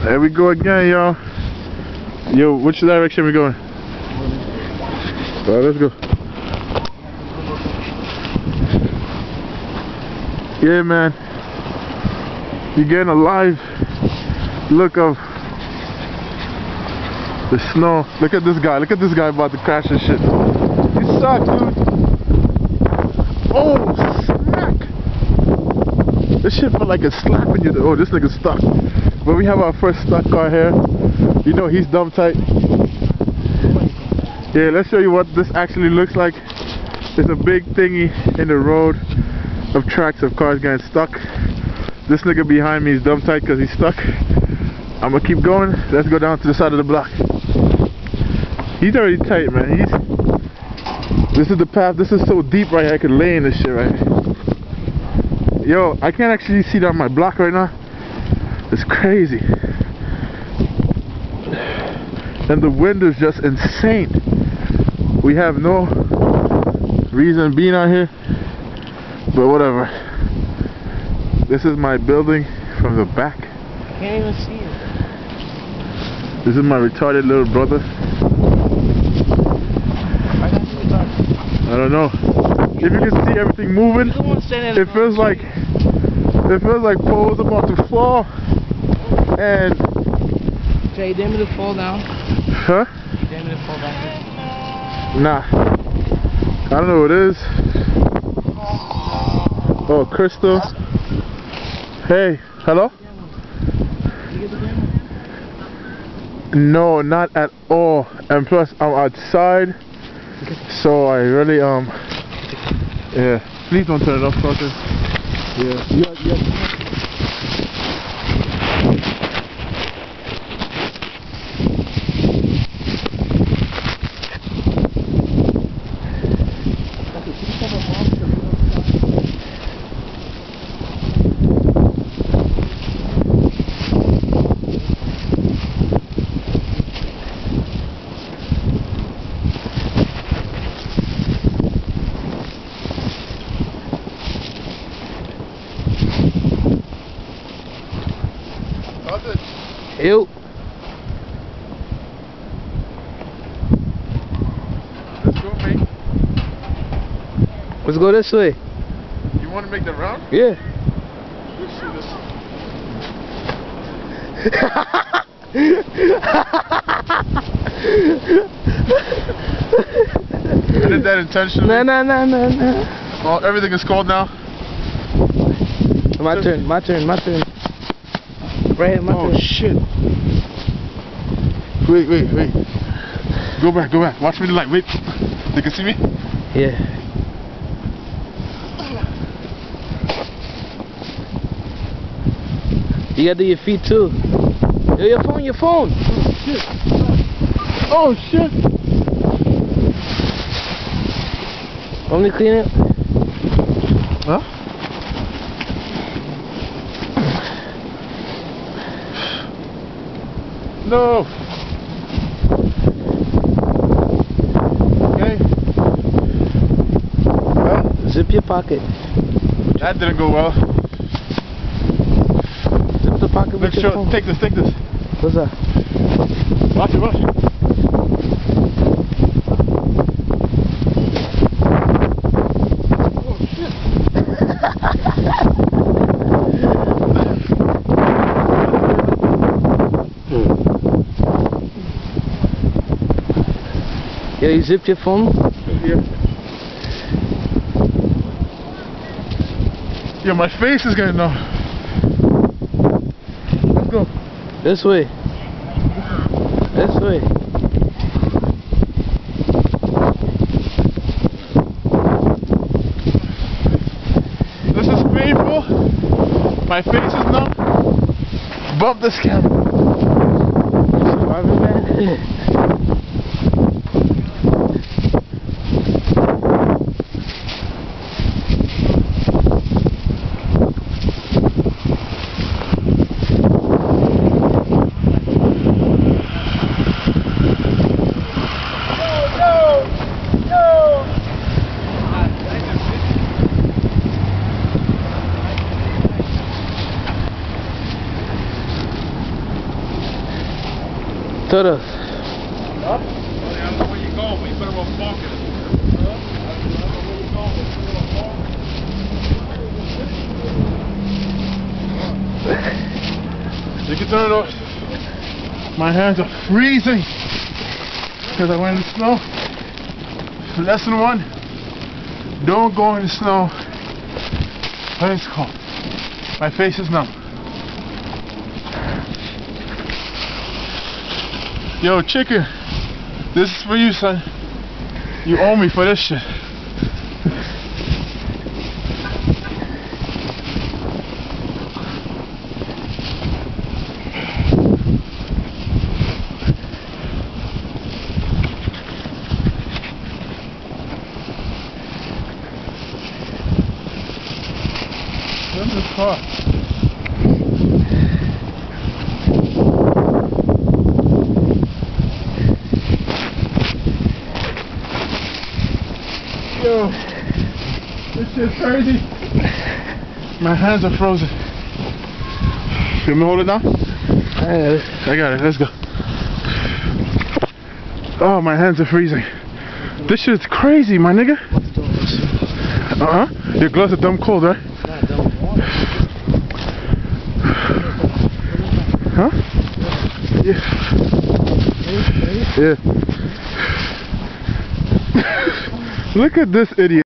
There we go again, y'all. Yo, which direction we going? Alright, let's go. Yeah, man. You're getting a live look of the snow. Look at this guy. Look at this guy about to crash and shit. You suck, dude. Oh, smack. This shit felt like it's slapping you. Oh, this nigga's stuck. But we have our first stuck car here. You know he's dumb tight. Yeah, let's show you what this actually looks like. There's a big thingy in the road of tracks of cars getting stuck. This nigga behind me is dumb tight because he's stuck. I'm gonna keep going. Let's go down to the side of the block. He's already tight, man. This is the path. This is so deep right here. I could lay in this shit right here. Yo, I can't actually see down my block right now. It's crazy. And the wind is just insane. We have no reason being out here, but whatever. This is my building from the back. I can't even see it. This is my retarded little brother. I don't know. If you can see everything moving, it feels like poles about to fall. And Jay, you dare me to fall down? huh? You dare me to fall down? Nah. I don't know what it is. Oh, Crystal. Hey, hello? No, not at all. And plus, I'm outside, so I really yeah. Please don't turn it off, fucker. Yeah. Ew. Let's go, mate. Let's go this way. You want to make the round? Yeah. I did that intentionally. No. Well, everything is cold now. My turn. Right here, my turn. Oh shit. Wait. Go back. Watch me the light. Wait. You can see me? Yeah. You gotta do your feet too. Yo, your phone. Oh shit. Want me to clean it? Huh? No. Okay. Well, zip your pocket. That didn't go well. Zip the pocket with your phone. Take this. What's that? Watch it. Oh shit. Yo, you zipped your phone? Yeah. Yeah, my face is getting numb. Let's go. This way. This is painful. My face is numb. Bump this camera. Surviving, man. to the. Up? I don't know where you're going, but you better well park it. You can turn it off. My hands are freezing because I went in the snow. Lesson 1, don't go in the snow when it's cold. My face is numb. Yo, chicken, this is for you, son. You owe me for this shit. Where's this car? Yo, this shit's crazy. My hands are frozen. You want me to hold it down? I got it, let's go. Oh, my hands are freezing. This shit's crazy, my nigga. Your gloves are dumb cold, right? Huh? Yeah. Yeah. Look at this idiot.